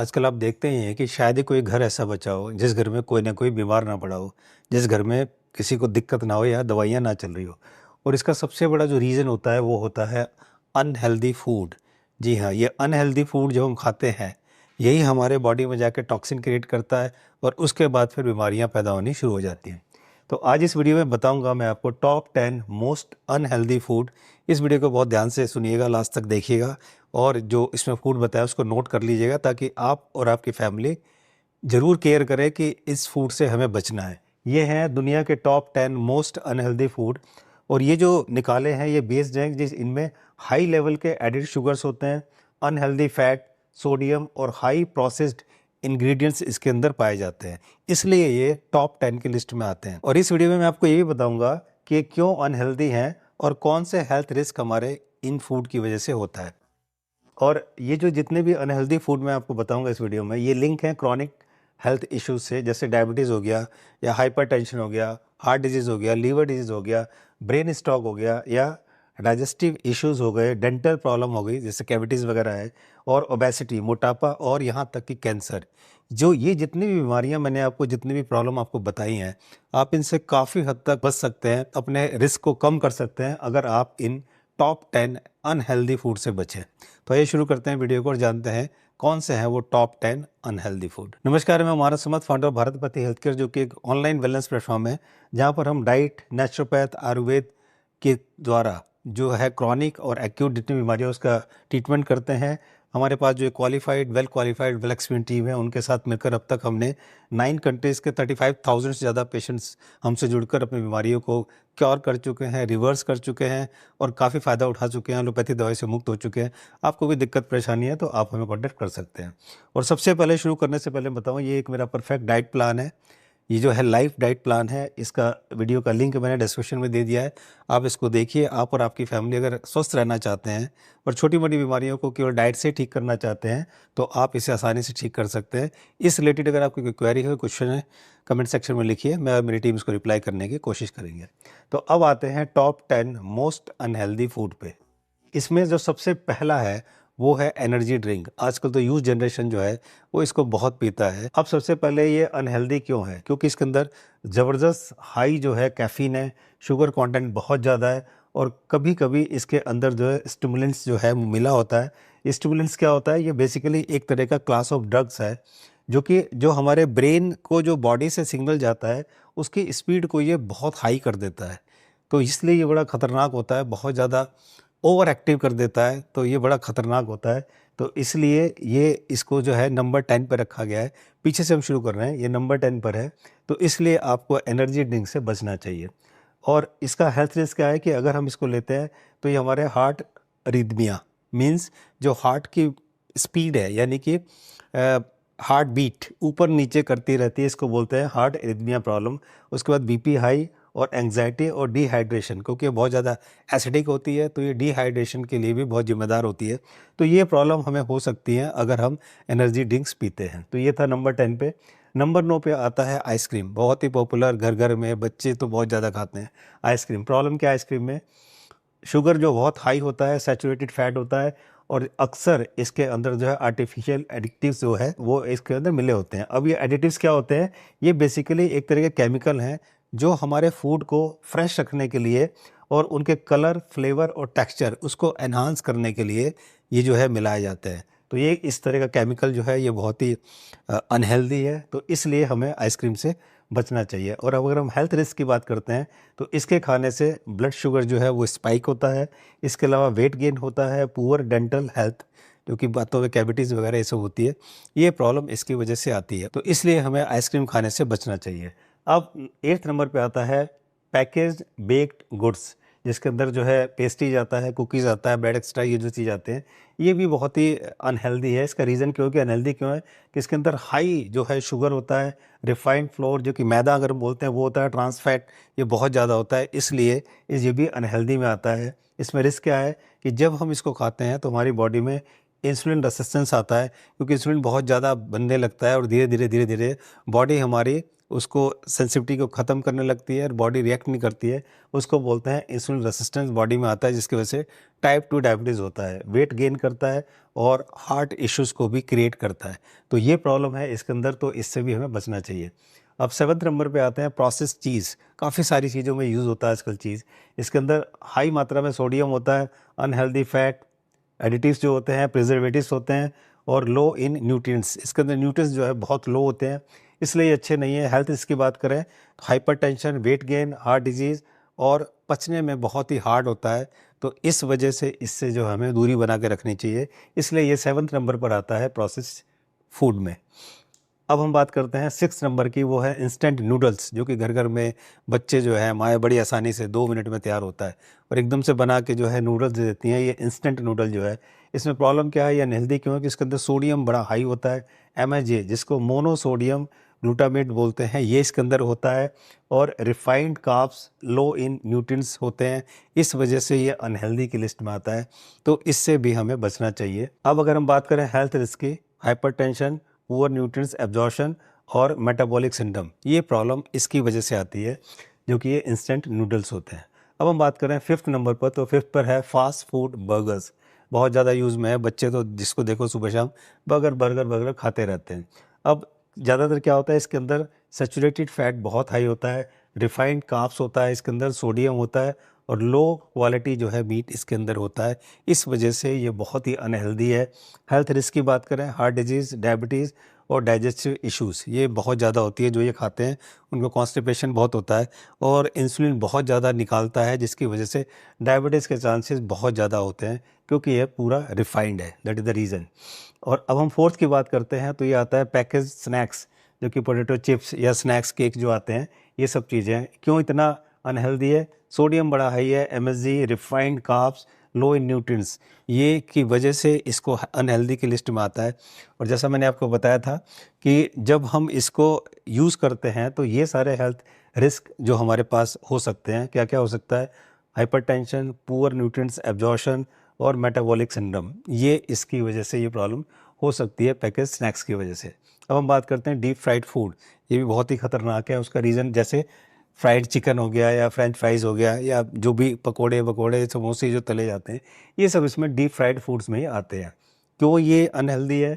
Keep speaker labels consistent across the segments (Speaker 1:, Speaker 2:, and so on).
Speaker 1: आजकल आप देखते ही हैं कि शायद ही कोई घर ऐसा बचा हो जिस घर में कोई ना कोई बीमार ना पड़ा हो, जिस घर में किसी को दिक्कत ना हो या दवाइयाँ ना चल रही हो। और इसका सबसे बड़ा जो रीज़न होता है वो होता है अनहेल्दी फूड। जी हाँ, ये अनहेल्दी फूड जो हम खाते हैं, यही हमारे बॉडी में जाके टॉक्सिन क्रिएट करता है और उसके बाद फिर बीमारियाँ पैदा होनी शुरू हो जाती हैं। तो आज इस वीडियो में बताऊंगा मैं आपको टॉप 10 मोस्ट अनहेल्दी फूड। इस वीडियो को बहुत ध्यान से सुनिएगा, लास्ट तक देखिएगा और जो इसमें फूड बताया उसको नोट कर लीजिएगा ताकि आप और आपकी फैमिली ज़रूर केयर करें कि इस फूड से हमें बचना है। ये हैं दुनिया के टॉप 10 मोस्ट अनहेल्दी फूड और ये जो निकाले हैं ये बेस्ड हैं जिस इनमें हाई लेवल के एडिड शुगर्स होते हैं, अनहेल्दी फैट, सोडियम और हाई प्रोसेस्ड इंग्रेडिएंट्स इसके अंदर पाए जाते हैं। इसलिए ये टॉप 10 की लिस्ट में आते हैं। और इस वीडियो में मैं आपको ये भी बताऊंगा कि क्यों अनहेल्दी हैं और कौन से हेल्थ रिस्क हमारे इन फूड की वजह से होता है। और ये जो जितने भी अनहेल्दी फूड मैं आपको बताऊंगा इस वीडियो में, ये लिंक है क्रॉनिक हेल्थ इश्यूज से, जैसे डायबिटीज़ हो गया या हाइपरटेंशन हो गया, हार्ट डिजीज़ हो गया, लीवर डिजीज़ हो गया, ब्रेन स्ट्रोक हो गया या डाइजेस्टिव इश्यूज हो गए, डेंटल प्रॉब्लम हो गई जैसे कैविटीज़ वगैरह है, और ओबेसिटी, मोटापा और यहाँ तक कि कैंसर। जो ये जितनी भी बीमारियां मैंने आपको जितनी भी प्रॉब्लम आपको बताई हैं, आप इनसे काफ़ी हद तक बच सकते हैं, अपने रिस्क को कम कर सकते हैं अगर आप इन टॉप 10 अनहेल्दी फूड से बचें। तो आइए शुरू करते हैं वीडियो को और जानते हैं कौन से हैं वो टॉप 10 अनहेल्दी फूड। नमस्कार, मैं मानस समत, फाउंडर ऑफ भारतपति हेल्थ केयर, जो कि एक ऑनलाइन वेलनेस प्लेटफॉर्म है जहां पर हम डाइट, नेचुरोपैथ, आयुर्वेद के द्वारा जो है क्रॉनिक और एक्यूट जितनी बीमारियां उसका ट्रीटमेंट करते हैं। हमारे पास जो क्वालिफाइड, वेल एक्सपीरियंस टीम है, उनके साथ मिलकर अब तक हमने 9 कंट्रीज़ के 35,000 से ज़्यादा पेशेंट्स हमसे जुड़कर अपनी बीमारियों को क्योर कर चुके हैं, रिवर्स कर चुके हैं और काफ़ी फ़ायदा उठा चुके हैं, एलोपैथी दवाई से मुक्त हो चुके हैं। आपको भी दिक्कत परेशानी है तो आप हमें कॉन्टैक्ट कर सकते हैं। और सबसे पहले शुरू करने से पहले बताऊँ, ये एक मेरा परफेक्ट डाइट प्लान है। ये जो है लाइफ डाइट प्लान है, इसका वीडियो का लिंक मैंने डिस्क्रिप्शन में दे दिया है। आप इसको देखिए। आप और आपकी फैमिली अगर स्वस्थ रहना चाहते हैं और छोटी-मोटी बीमारियों को केवल डाइट से ठीक करना चाहते हैं, तो आप इसे आसानी से ठीक कर सकते हैं। इस रिलेटेड अगर आपकी कोई क्वेरी है, क्वेश्चन है, कमेंट सेक्शन में लिखिए, मैं और मेरी टीम इसको रिप्लाई करने की कोशिश करेंगे। तो अब आते हैं टॉप 10 मोस्ट अनहेल्दी फूड पे। इसमें जो सबसे पहला है वो है एनर्जी ड्रिंक। आजकल तो यूथ जनरेशन जो है वो इसको बहुत पीता है। अब सबसे पहले ये अनहेल्दी क्यों है? क्योंकि इसके अंदर ज़बरदस्त हाई जो है कैफ़ीन है, शुगर कंटेंट बहुत ज़्यादा है और कभी-कभी इसके अंदर जो है स्टिमुलेंट्स जो है वो मिला होता है। स्टिमुलेंट्स क्या होता है? ये बेसिकली एक तरह का क्लास ऑफ ड्रग्स है जो कि जो हमारे ब्रेन को जो बॉडी से सिग्नल जाता है उसकी स्पीड को ये बहुत हाई कर देता है। तो इसलिए ये बड़ा ख़तरनाक होता है, बहुत ज़्यादा ओवर एक्टिव कर देता है, तो ये बड़ा ख़तरनाक होता है। तो इसलिए ये इसको जो है नंबर 10 पे रखा गया है। पीछे से हम शुरू कर रहे हैं, ये नंबर 10 पर है। तो इसलिए आपको एनर्जी ड्रिंक से बचना चाहिए। और इसका हेल्थ रिस्क क्या है कि अगर हम इसको लेते हैं तो ये हमारे हार्ट अरिदमिया, मीन्स जो हार्ट की स्पीड है, यानी कि हार्ट बीट ऊपर नीचे करती रहती है, इसको बोलते हैं हार्ट अरिदमिया प्रॉब्लम। उसके बाद बीपी हाई और एंग्जाइटी और डिहाइड्रेशन, क्योंकि बहुत ज़्यादा एसिडिक होती है तो ये डिहाइड्रेशन के लिए भी बहुत जिम्मेदार होती है। तो ये प्रॉब्लम हमें हो सकती है अगर हम एनर्जी ड्रिंक्स पीते हैं। तो ये था नंबर 10 पे। नंबर 9 पे आता है आइसक्रीम, बहुत ही पॉपुलर, घर घर में बच्चे तो बहुत ज़्यादा खाते हैं आइसक्रीम। प्रॉब्लम क्या है आइसक्रीम में? शुगर जो बहुत हाई होता है, सैचुरेटेड फैट होता है और अक्सर इसके अंदर जो है आर्टिफिशियल एडिटिव्स जो है वो इसके अंदर मिले होते हैं। अब ये एडिटिव्स क्या होते हैं? ये बेसिकली एक तरह के केमिकल हैं जो हमारे फूड को फ्रेश रखने के लिए और उनके कलर, फ्लेवर और टेक्सचर उसको एनहांस करने के लिए ये जो है मिलाए जाते हैं। तो ये इस तरह का केमिकल जो है ये बहुत ही अनहेल्दी है, तो इसलिए हमें आइसक्रीम से बचना चाहिए। और अब अगर हम हेल्थ रिस्क की बात करते हैं तो इसके खाने से ब्लड शुगर जो है वो स्पाइक होता है। इसके अलावा वेट गेन होता है, पुअर डेंटल हेल्थ, जो कि बातों में कैविटीज़ वगैरह ये सब होती है, ये प्रॉब्लम इसकी वजह से आती है। तो इसलिए हमें आइसक्रीम खाने से बचना चाहिए। अब 8th नंबर पे आता है पैकेज्ड बेक्ड गुड्स, जिसके अंदर जो है पेस्ट्रीज आता है, कुकीज़ आता है, ब्रेड एक्स्ट्रा, ये जो चीज़ आते हैं ये भी बहुत ही अनहेल्दी है। इसका रीज़न क्यों कि अनहेल्दी क्यों है कि इसके अंदर हाई जो है शुगर होता है, रिफाइंड फ्लोर जो कि मैदा अगर हम बोलते हैं वो होता है, ट्रांस फैट ये बहुत ज़्यादा होता है, इसलिए ये भी अनहेल्दी में आता है। इसमें रिस्क क्या है कि जब हम इसको खाते हैं तो हमारी बॉडी में इंसुलिन रेसिस्टेंस आता है, क्योंकि इंसुलिन बहुत ज़्यादा बनने लगता है और धीरे धीरे बॉडी हमारी उसको सेंसिटिविटी को ख़त्म करने लगती है और बॉडी रिएक्ट नहीं करती है, उसको बोलते हैं इंसुलिन रेसिस्टेंस बॉडी में आता है, जिसकी वजह से टाइप 2 डायबिटीज़ होता है, वेट गेन करता है और हार्ट इश्यूज़ को भी क्रिएट करता है। तो ये प्रॉब्लम है इसके अंदर, तो इससे भी हमें बचना चाहिए। अब 7th नंबर पे आते हैं प्रोसेस्ड चीज़। काफ़ी सारी चीज़ों में यूज़ होता है आजकल चीज़। इसके अंदर हाई मात्रा में सोडियम होता है, अनहेल्दी फैट, एडिटिव्स जो होते हैं, प्रिजर्वेटिव्स होते हैं और लो इन न्यूट्रिएंट्स। इसके अंदर न्यूट्रिएंट्स जो है बहुत लो होते हैं, इसलिए ये अच्छे नहीं है। हेल्थ इसकी बात करें तो hypertension, weight gain, heart disease और पचने में बहुत ही हार्ड होता है। तो इस वजह से इससे जो हमें दूरी बना के रखनी चाहिए, इसलिए ये 7th नंबर पर आता है प्रोसेस्ड फूड में। अब हम बात करते हैं 6 नंबर की, वो है इंस्टेंट नूडल्स, जो कि घर घर में बच्चे जो है माएँ बड़ी आसानी से 2 मिनट में तैयार होता है और एकदम से बना के जो है नूडल्स दे देती हैं। ये इंस्टेंट नूडल जो है, इसमें प्रॉब्लम क्या है, ये अनहेल्दी क्यों है कि इसके अंदर सोडियम बड़ा हाई होता है, MSG जिसको मोनोसोडियम ग्लूटामेट बोलते हैं, ये इसके अंदर होता है और रिफाइंड कार्ब्स लो इन न्यूट्रिएंट्स होते हैं, इस वजह से ये अनहेल्दी की लिस्ट में आता है। तो इससे भी हमें बचना चाहिए। अब अगर हम बात करें हेल्थ रिस्क की, हाइपरटेंशन, पुअर न्यूट्रिएंट्स एब्जॉर्प्शन और मेटाबॉलिक सिंड्रोम, ये प्रॉब्लम इसकी वजह से आती है, जो कि ये इंस्टेंट नूडल्स होते हैं। अब हम बात करें 5th नंबर पर, तो 5th पर है फास्ट फूड बर्गर्स। बहुत ज़्यादा यूज़ में है, बच्चे तो जिसको देखो सुबह शाम बर्गर बर्गर बर्गर खाते रहते हैं। अब ज़्यादातर क्या होता है, इसके अंदर सैचुरेटेड फैट बहुत हाई होता है, रिफाइंड कार्ब्स होता है, इसके अंदर सोडियम होता है और लो क्वालिटी जो है मीट इसके अंदर होता है, इस वजह से ये बहुत ही अनहेल्दी है। हेल्थ रिस्क की बात करें, हार्ट डिजीज़, डायबिटीज़ और डाइजेस्टिव इश्यूज़ ये बहुत ज़्यादा होती है। जो ये खाते हैं उनको कॉन्स्टिपेशन बहुत होता है और इंसुलिन बहुत ज़्यादा निकालता है, जिसकी वजह से डायबिटीज़ के चांसेस बहुत ज़्यादा होते हैं, क्योंकि ये पूरा रिफाइंड है, दैट इज़ द रीज़न। और अब हम 4th की बात करते हैं, तो ये आता है पैकेज स्नैक्स, जो कि पोटैटो चिप्स या स्नैक्स केक जो आते हैं, ये सब चीज़ें क्यों इतना अनहेल्दी है, सोडियम बड़ा हाई है, MSG, रिफाइंड कार्ब्स, लो इन न्यूट्रिएंट्स, ये की वजह से इसको अनहेल्दी की लिस्ट में आता है। और जैसा मैंने आपको बताया था कि जब हम इसको यूज़ करते हैं तो ये सारे हेल्थ रिस्क जो हमारे पास हो सकते हैं, क्या क्या हो सकता है, हाइपरटेंशन, पुअर न्यूट्रिएंट्स एब्जॉर्प्शन और मेटाबॉलिक सिंड्रोम, ये इसकी वजह से ये प्रॉब्लम हो सकती है पैकेज स्नैक्स की वजह से। अब हम बात करते हैं डीप फ्राइड फूड, ये भी बहुत ही ख़तरनाक है। उसका रीज़न जैसे फ्राइड चिकन हो गया या फ्रेंच फ्राइज़ हो गया या जो भी पकोड़े वकोड़े समोसे जो तले जाते हैं, ये सब इसमें डीप फ्राइड फूड्स में ही आते हैं। क्यों ये अनहेल्दी है,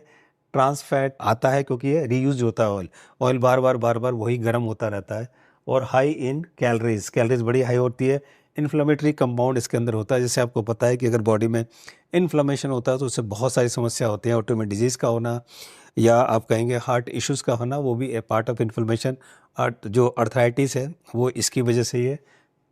Speaker 1: ट्रांस फैट आता है क्योंकि ये रीयूज होता है ऑयल, ऑयल बार बार वही गर्म होता रहता है और हाई इन कैलोरीज, कैलोरीज बड़ी हाई होती है। इन्फ्लेमेटरी कंपाउंड इसके अंदर होता है, जैसे आपको पता है कि अगर बॉडी में इन्फ्लेमेशन होता है तो उससे बहुत सारी समस्या होती हैं, ऑटोइम्यून डिजीज़ का होना या आप कहेंगे हार्ट इश्यूज़ का होना, वो भी ए पार्ट ऑफ इन्फ्लेमेशन। जो अर्थराइटिस है वो इसकी वजह से, ये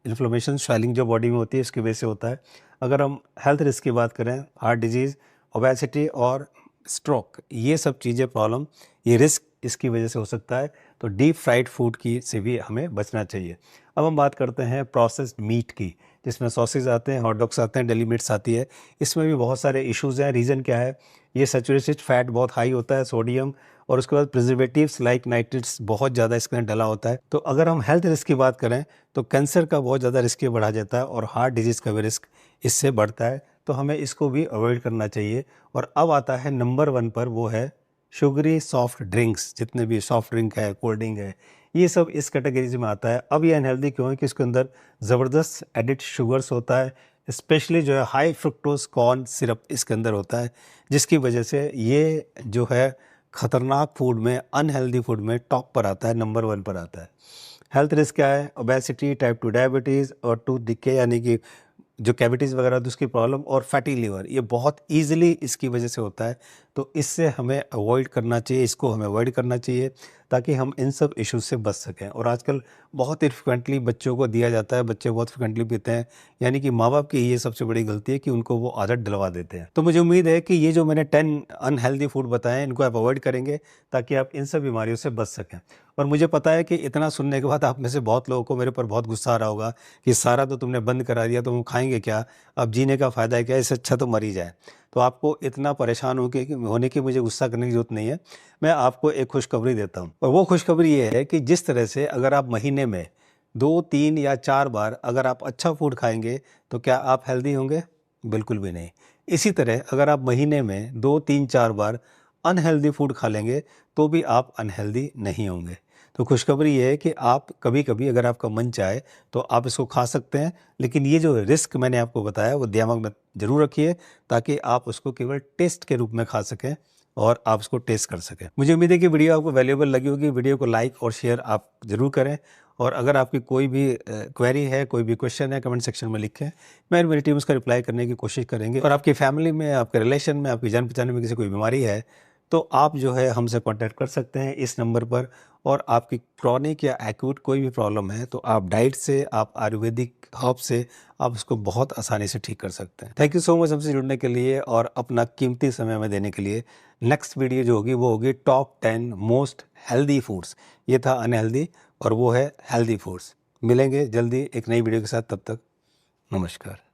Speaker 1: इन्फ्लेमेशन स्वेलिंग जो बॉडी में होती है इसकी वजह से होता है। अगर हम हेल्थ रिस्क की बात करें, हार्ट डिजीज़, ओबेसिटी और स्ट्रोक, ये सब चीज़ें प्रॉब्लम, ये रिस्क इसकी वजह से हो सकता है। तो डीप फ्राइड फूड की से भी हमें बचना चाहिए। अब हम बात करते हैं प्रोसेस्ड मीट की, जिसमें सॉसेज आते हैं, हॉट डॉग्स आते हैं, डेली मीट्स आती है, इसमें भी बहुत सारे इश्यूज़ हैं। रीज़न क्या है, ये सैचुरेटेड फैट बहुत हाई होता है, सोडियम, और उसके बाद प्रिजर्वेटिव्स लाइक नाइट्रेट्स बहुत ज़्यादा इसके अंदर डला होता है। तो अगर हम हेल्थ रिस्क की बात करें तो कैंसर का बहुत ज़्यादा रिस्क बढ़ा जाता है और हार्ट डिजीज़ का भी रिस्क इससे बढ़ता है, तो हमें इसको भी अवॉइड करना चाहिए। और अब आता है नंबर 1 पर, वो है शुगरी सॉफ्ट ड्रिंक्स। जितने भी सॉफ्ट ड्रिंक है, कोल्ड ड्रिंक है, ये सब इस कैटेगरीज में आता है। अब ये अनहेल्दी क्यों है कि इसके अंदर ज़बरदस्त एडिड शुगर्स होता है, स्पेशली जो है हाई फ्रुक्टोज कॉर्न सिरप इसके अंदर होता है, जिसकी वजह से ये जो है ख़तरनाक फूड में, अनहेल्दी फूड में टॉप पर आता है, नंबर 1 पर आता है। हेल्थ रिस्क क्या है, ओबेसिटी, टाइप 2 डायबिटीज़ और टूथ डिके, यानी कि जो कैविटीज़ वगैरह होती है उसकी प्रॉब्लम, और फैटी लिवर, ये बहुत ईजिली इसकी वजह से होता है। तो इससे हमें अवॉइड करना चाहिए, इसको हमें अवॉइड करना चाहिए ताकि हम इन सब इश्यूज से बच सकें। और आजकल बहुत ही फ्रिक्वेंटली बच्चों को दिया जाता है, बच्चे बहुत फ्रिक्वेंटली पीते हैं, यानी कि माँ बाप की ये सबसे बड़ी गलती है कि उनको वो आदत डलवा देते हैं। तो मुझे उम्मीद है कि ये जो मैंने 10 अनहेल्दी फूड बताए हैं, इनको आप अवॉइड करेंगे ताकि आप इन सब बीमारियों से बच सकें। और मुझे पता है कि इतना सुनने के बाद आप में से बहुत लोगों को मेरे पर बहुत गुस्सा आ रहा होगा कि सारा तो तुमने बंद करा दिया, तो हम खाएंगे क्या, अब जीने का फ़ायदा है क्या, इससे अच्छा तो मर ही जाए। तो आपको इतना परेशान होने की मुझे गुस्सा करने की ज़रूरत नहीं है। मैं आपको एक खुशखबरी देता हूँ, और वो खुशखबरी ये है कि जिस तरह से अगर आप महीने में 2, 3 या 4 बार अगर आप अच्छा फूड खाएंगे तो क्या आप हेल्दी होंगे? बिल्कुल भी नहीं। इसी तरह अगर आप महीने में 2, 3, 4 बार अनहेल्दी फूड खा लेंगे तो भी आप अनहेल्दी नहीं होंगे। तो तो खुशखबरी ये है कि आप कभी-कभी अगर आपका मन चाहे तो आप इसको खा सकते हैं, लेकिन ये जो रिस्क मैंने आपको बताया वो दिमाग में ज़रूर रखिए, ताकि आप उसको केवल टेस्ट के रूप में खा सकें और आप उसको टेस्ट कर सकें। मुझे उम्मीद है कि वीडियो आपको वैल्यूएबल लगी होगी। वीडियो को लाइक और शेयर आप ज़रूर करें, और अगर आपकी कोई भी क्वेरी है, कोई भी क्वेश्चन है, कमेंट सेक्शन में लिखें। मैं और मेरी टीम उसका रिप्लाई करने की कोशिश करेंगे। और आपकी फैमिली में, आपके रिलेशन में, आपकी जान-पहचान में किसी कोई बीमारी है, तो आप जो है हमसे कॉन्टैक्ट कर सकते हैं इस नंबर पर। और आपकी क्रॉनिक या एक्यूट कोई भी प्रॉब्लम है, तो आप डाइट से, आप आयुर्वेदिक हर्ब से आप उसको बहुत आसानी से ठीक कर सकते हैं। थैंक यू सो मच हमसे जुड़ने के लिए और अपना कीमती समय हमें देने के लिए। नेक्स्ट वीडियो जो होगी वो होगी टॉप 10 मोस्ट हेल्दी फूड्स। ये था अनहेल्दी और वो है हेल्दी फूड्स। मिलेंगे जल्दी एक नई वीडियो के साथ, तब तक नमस्कार।